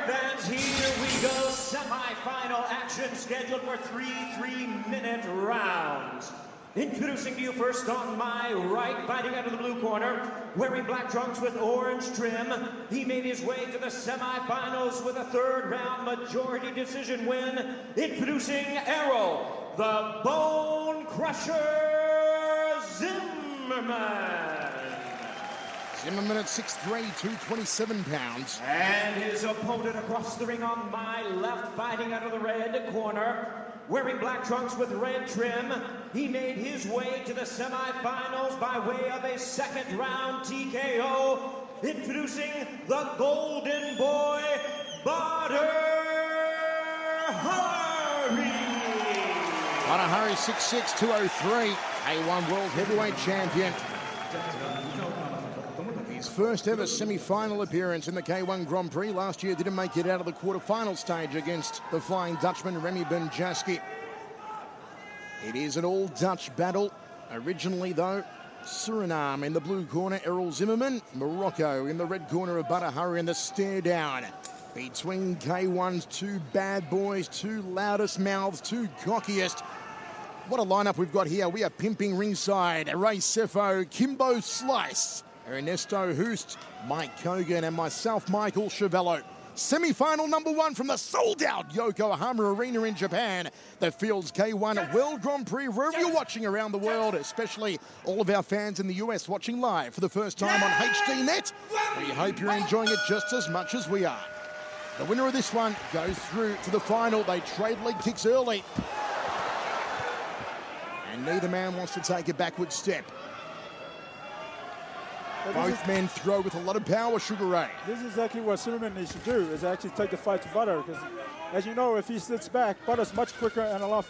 fans, here we go. Semi-final action scheduled for 3 3-minute rounds. Introducing to you first on my right, fighting out of the blue corner, wearing black trunks with orange trim. He made his way to the semifinals with a third-round majority decision win. Introducing Errol, the Bone Crusher Zimmerman. Zimmerman at 6'3", 227 pounds. And his opponent across the ring on my left, fighting out of the red corner, wearing black trunks with red trim. He made his way to the semifinals by way of a second-round TKO. Introducing the Golden Boy, Badr. Badr 6'6", 203, A1 World Heavyweight Champion. His first ever semi-final appearance in the K1 Grand Prix. Last year didn't make it out of the quarter-final stage against the Flying Dutchman, Remy Benjaski. It is an all-Dutch battle. Originally, though, Suriname in the blue corner, Errol Zimmerman. Morocco in the red corner of Badr in the stare down. Between K1's two bad boys, two loudest mouths, two cockiest. What a lineup we've got here. We are pimping ringside. Ray Sefo, Kimbo Slice, Ernesto Hoost, Mike Kogan, and myself, Michael Chiavello. Semi-final number one from the sold-out Yokohama Arena in Japan. The Fields K1 World Grand Prix, wherever you're watching around the world, especially all of our fans in the US watching live for the first time on HDNet. We hope you're enjoying it just as much as we are. The winner of this one goes through to the final. They trade leg kicks early, and neither man wants to take a backward step. Both men throw with a lot of power, Sugar Ray. This is exactly what Zimmerman needs to do, is actually take the fight to Badr, because as you know, if he sits back, Badr's much quicker and a lot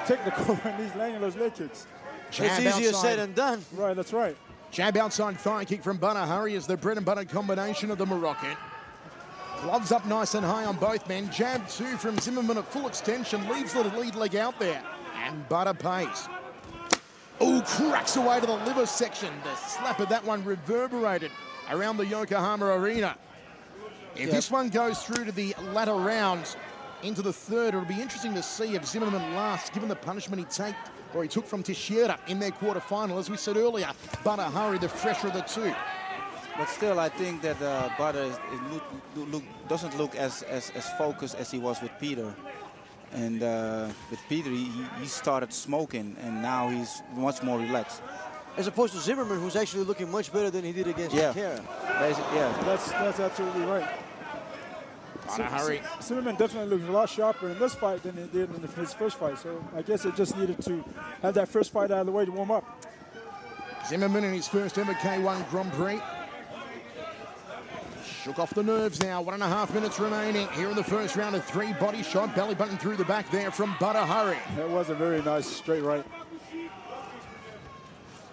technical when he's landing those leg kicks. It's easier said than done. Right, that's right. Jab outside thigh kick from Badr is the bread and butter combination of the Moroccan. Gloves up nice and high on both men. Jab two from Zimmerman at full extension, leaves the lead leg out there. And Badr pays. Oh, cracks away to the liver section. The slap of that one reverberated around the Yokohama Arena. If this one goes through to the latter rounds, into the third, it'll be interesting to see if Zimmerman lasts, given the punishment he took from Teixeira in their quarterfinal. As we said earlier, Badr, the fresher of the two. But still, I think that Badr doesn't look as focused as he was with Peter. And with Peter, he started smoking, and now he's much more relaxed. As opposed to Zimmerman, who's actually looking much better than he did against Teixeira. That's absolutely right. Zimmerman definitely looks a lot sharper in this fight than he did in his first fight. So I guess it just needed to have that first fight out of the way to warm up. Zimmerman in his first ever K1 Grand Prix. Shook off the nerves now. 1.5 minutes remaining here in the first round of three. Body shot, belly button through the back there from Badr. That was a very nice straight right.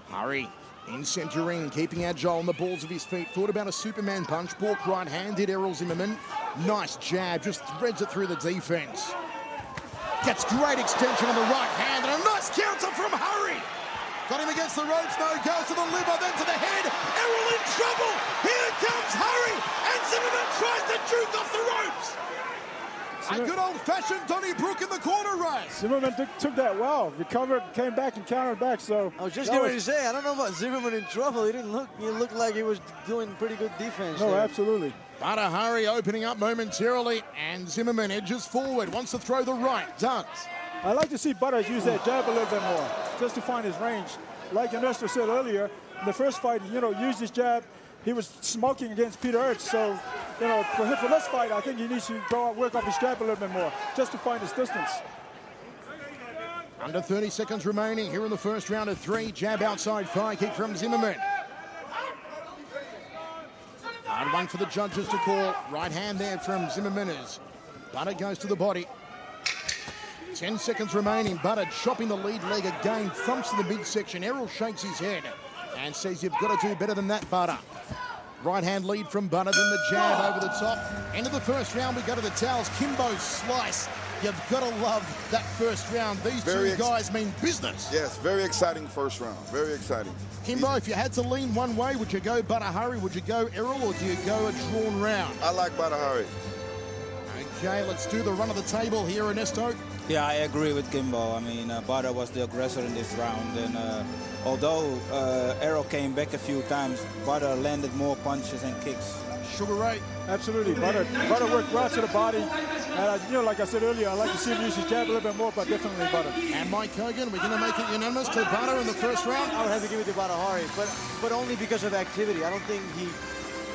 Hari in center ring, keeping agile on the balls of his feet. Thought about a Superman punch. Balk right hand did Errol Zimmerman. Nice jab, just threads it through the defense. Gets great extension on the right hand, and a nice counter from Hari. Got him against the ropes, no, goes to the liver, then to the head. Errol in trouble. Here comes Hari, and Zimmerman tries to juke off the ropes. A good old-fashioned Donnybrook in the corner, right? Zimmerman took that well, recovered, came back and countered back. So I was just getting ready to say, I don't know about Zimmerman in trouble. He looked like he was doing pretty good defense. No, there. Absolutely. Badr opening up momentarily, and Zimmerman edges forward, wants to throw the right, does. I like to see Badr use that jab a little bit more, just to find his range. Like Ernesto said earlier, in the first fight, used his jab. He was smoking against Peter Ertz, so, for this fight, I think he needs to go out, work off his jab a little bit more, just to find his distance. Under 30 seconds remaining here in the first round of three. Jab outside thigh kick from Zimmerman. Hard one for the judges to call. Right hand there from Zimmerman as Badr goes to the body. 10 seconds remaining. Badr chopping the lead leg again, thumps to the midsection. Errol shakes his head and says, you've got to do better than that, Badr. Right hand lead from Badr, then the jab over the top. End of the first round, we go to the towels. Kimbo Slice. You've got to love that first round. These two guys mean business. Yes, very exciting first round. Very exciting. Kimbo, if you had to lean one way, would you go Badr? Would you go Errol, or do you go a drawn round? I like Badr. Okay, let's do the run of the table here, Ernesto. Yeah, I agree with Kimbo. I mean, Badr was the aggressor in this round, and although Errol came back a few times, Badr landed more punches and kicks. Sugar Ray. Absolutely. Badr worked right to the body. And, you know, like I said earlier, I like to see him use his jab a little bit more, but definitely Badr. And Mike Hogan, we're going to make it unanimous to Badr in the first round. I would have to give it to Badr Hari, but only because of activity. I don't think he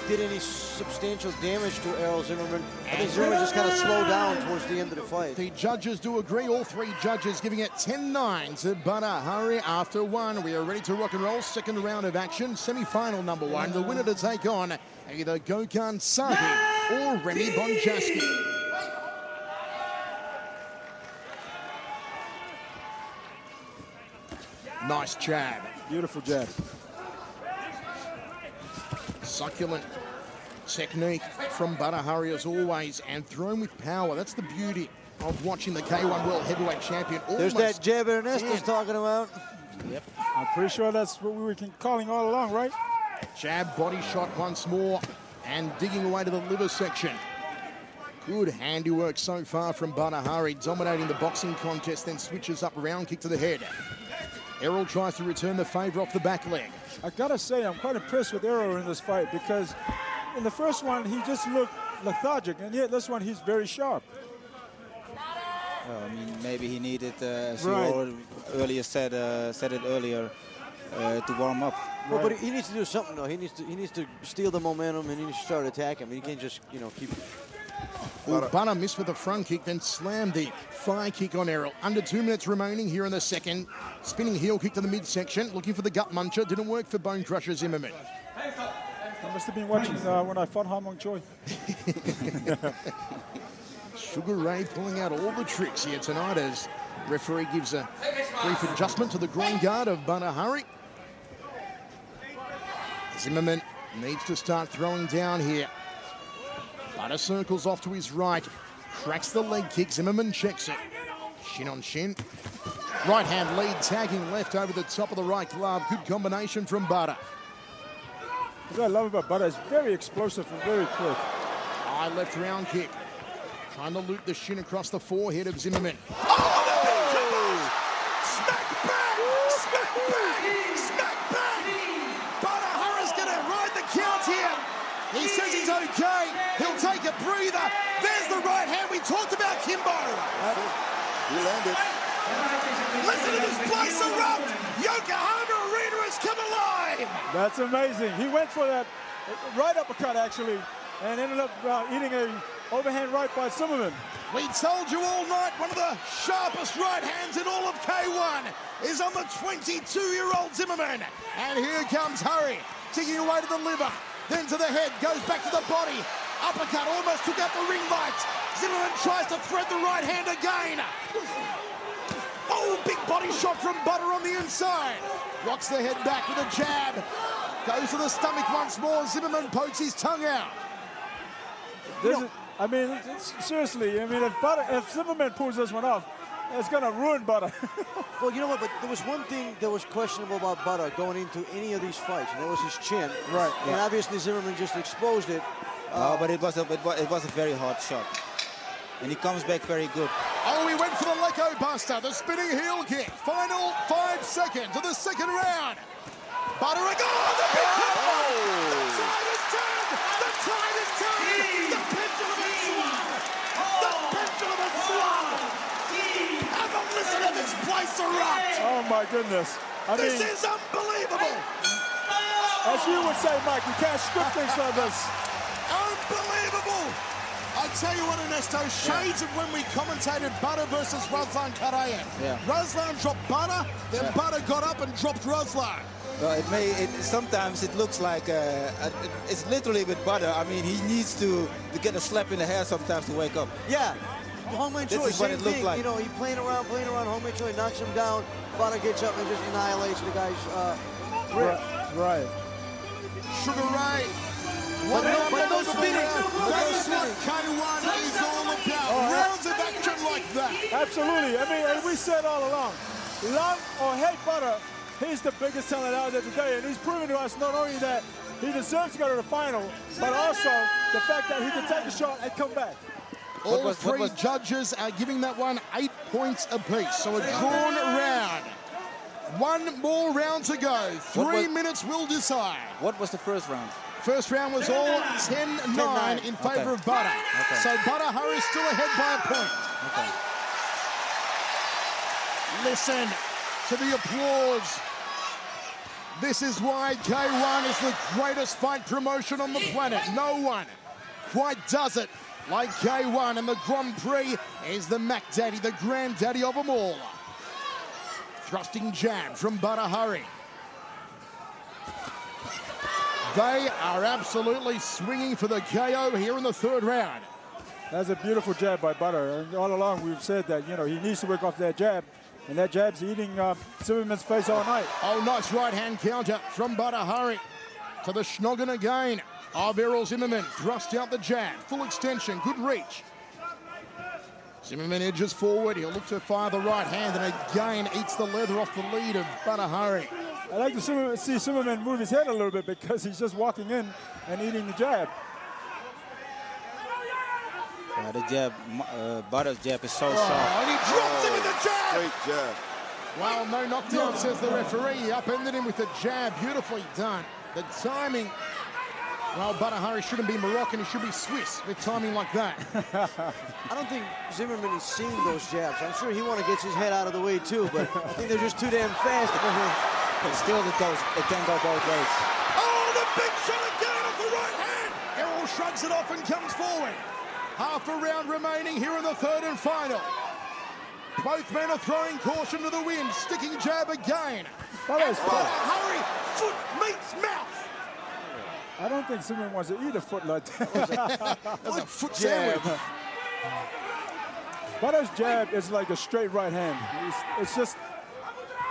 did any substantial damage to Errol Zimmerman. I think Zimmerman just kind of slowed down towards the end of the fight. The judges do agree, all three judges giving it 10-9 to Badr Hari after one. We are ready to rock and roll. Second round of action, semi-final number one. The winner to take on either Gokhan Sahi or Remy Bonjaski. Nice jab. Beautiful jab. Succulent technique from Badr Hari as always, and thrown with power. That's the beauty of watching the K1 World Heavyweight Champion. There's that jab Ernesto's talking about. Yep. I'm pretty sure that's what we were calling all along, right? Jab, body shot once more, and digging away to the liver section. Good handiwork so far from Badr Hari, dominating the boxing contest, then switches up, round kick to the head. Errol tries to return the favour off the back leg. I gotta say, I'm quite impressed with Errol in this fight, because in the first one, he just looked lethargic, and yet this one, he's very sharp. I mean, maybe he needed, as Right. you already earlier said it earlier, to warm up. Well, but he needs to do something though. He needs to steal the momentum, and he needs to start attacking. He can't just, you know, keep. Well, Badr missed with the front kick, then slammed the thigh kick on Errol. Under 2 minutes remaining here in the second. Spinning heel kick to the midsection, looking for the gut muncher. Didn't work for Bone Crusher Zimmerman. I must have been watching when I fought Hamon Choi. Sugar Ray pulling out all the tricks here tonight as referee gives a brief adjustment to the groin guard of Badr Hari. Zimmerman needs to start throwing down here. Badr circles off to his right, cracks the leg kick. Zimmerman checks it. Shin on shin. Right hand lead, tagging left over the top of the right glove. Good combination from Badr. What I love about Badr is very explosive and very quick. High left round kick. Trying to loop the shin across the forehead of Zimmerman. Smack back! Smack back! Smack back! Badr Hari's going to ride the count here. He says he's okay. He'll take a breather. There's the right hand we talked about, Kimbo. He landed. Listen to this place erupt. Yokohama Arena has come alive. That's amazing. He went for that right uppercut, actually, and ended up eating a overhand right by Zimmerman. We told you all night one of the sharpest right hands in all of K1 is on the 22-year-old Zimmerman. And here comes Hari, digging away to the liver, then to the head, goes back to the body. Uppercut almost took out the ring light. Zimmerman tries to thread the right hand again. Oh, big body shot from Badr on the inside. Rocks the head back with a jab. Goes to the stomach once more. Zimmerman pokes his tongue out. I mean, seriously, I mean, if Zimmerman pulls this one off, it's going to ruin Badr. Well, you know what? But there was one thing that was questionable about Badr going into any of these fights, and that was his chin. Right. And obviously Zimmerman just exposed it. But it was a very hard shot, and he comes back very good. Oh, he went for the Lecco Buster, the spinning heel kick. Final 5 seconds of the second round. Badr again. Oh, the big combo! The tide has turned! The tide has turned! The pendulum has swung! The pendulum has swung! Have a listen to this place erupt! Oh, my goodness. I mean, This is unbelievable! as you would say, Mike, you can't script things like this. Unbelievable! I tell you what, Ernesto, shades of when we commentated Badr versus Ruslan Karayan. Yeah. Ruslan dropped Badr, then Badr got up and dropped Ruslan. Well, sometimes it looks like it's literally with Badr. I mean, he needs to get a slap in the head sometimes to wake up. Yeah. Home-made This Choi, is what same it looked thing. like. You know, he playing around. Home-made Choi knocks him down. Badr gets up and just annihilates the guy's grip. Right. Sugar Ray. But no spinning. That's what K1 is all about. Rounds of action like that. Absolutely. I mean, and we said all along, love or hate Badr, he's the biggest talent out there today, and he's proven to us not only that he deserves to go to the final, but also the fact that he can take a shot and come back. All three judges are giving that one 8 points apiece. So a drawn round. One more round to go. 3 minutes will decide. What was the first round? First round was all 10-9 in favor of Badr. Okay. So Badr Hari still ahead by a point. Okay. Listen to the applause. This is why K1 is the greatest fight promotion on the planet. No one quite does it like K1, and the Grand Prix is the Mac Daddy, the granddaddy of them all. Thrusting jab from Badr Hari. They are absolutely swinging for the KO here in the third round. That's a beautiful jab by Badr. And all along we've said that, you know, he needs to work off that jab. And that jab's eating Zimmerman's face all night. Oh, nice right-hand counter from Badr Hari to the schnoggin again of Errol Zimmerman. Thrust out the jab, full extension, good reach. Zimmerman edges forward. He'll look to fire the right hand and again eats the leather off the lead of Badr Hari. I like to see Zimmerman move his head a little bit because he's just walking in and eating the jab. The jab, Badr's jab is so soft. And he drops him with the jab! Great jab. Well, no knockdown, says the referee. He upended him with the jab. Beautifully done. The timing. Well, Badr Hari shouldn't be Moroccan. He should be Swiss with timing like that. I don't think Zimmerman is seeing those jabs. I'm sure he wants to get his head out of the way too, but I think they're just too damn fast for him. But still, it can go both ways. Oh, the big shot again off the right hand. Errol shrugs it off and comes forward. Half a round remaining here in the third and final. Both men are throwing caution to the wind. Sticking jab again. Badr Hari, foot meets mouth. I don't think Zimmerman wants to eat a foot like that. That's a foot sandwich. Badr's jab is like a straight right hand. It's just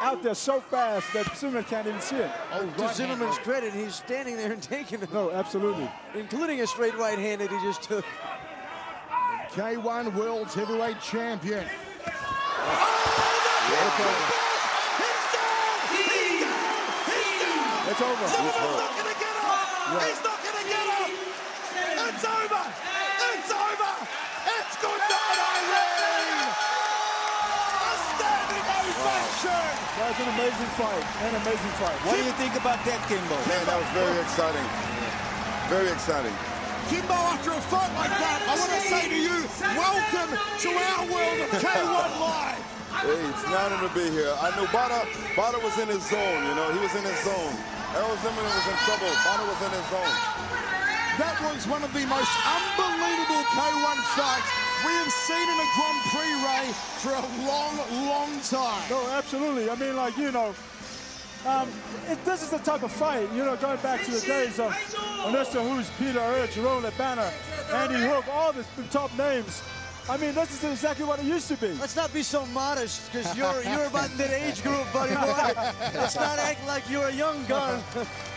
out there so fast that Zimmerman can't even see it. Oh, To Zimmerman's credit, he's standing there and taking it. No, absolutely. Including a straight right hand that he just took. K1 World Heavyweight Champion. It's over. Zimmerman's not going to get up. Yeah. He's not going to get up. It's over. It's over. It's good night, Irene. A standing ovation. That's an amazing fight. An amazing fight. What do you think about that, Kimbo? Man, that was very exciting. Very exciting. Kimbo, after a fight like that, I want to say to you, welcome to our world of K1 Live. Hey, it's an honor to be here. I knew Badr was in his zone, you know. He was in his zone. Errol Zimmerman was in trouble. Badr was in his zone. That was one of the most unbelievable K1 fights we have seen in a Grand Prix, Ray, for a long, long time. No, absolutely. I mean, like, you know, this is the type of fight, you know, going back to the days of Ernesto Hughes, Peter Urch, Roland Banner, Andy Hook, all the top names. I mean, this is exactly what it used to be. Let's not be so modest, because you're about in that age group, buddy boy. Let's not act like you're a young gun.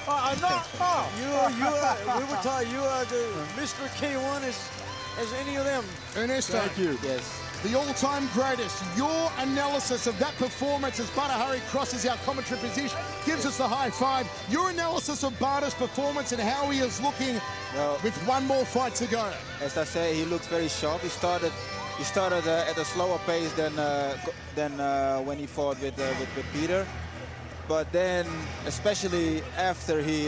I'm not. Oh. We were taught you are the Mr. K1 as any of them. Ernesto, Thank you. Yes. the all-time greatest. Your analysis of that performance as Badr Hari crosses our commentary position gives us the high five. Your analysis of Badr's performance and how he is looking with one more fight to go. As I say, he looks very sharp. He started at a slower pace than when he fought with Peter. But then, especially after he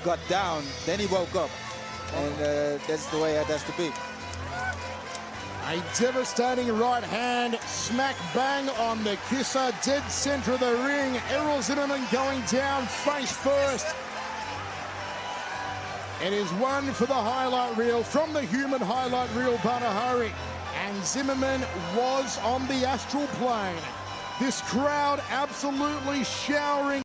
got down, then he woke up, and that's the way it has to be. A devastating right hand, smack bang on the kisser, dead center of the ring. Errol Zimmerman going down face first. It is one for the highlight reel from the human highlight reel, Badr Hari. And Zimmerman was on the astral plane. This crowd absolutely showering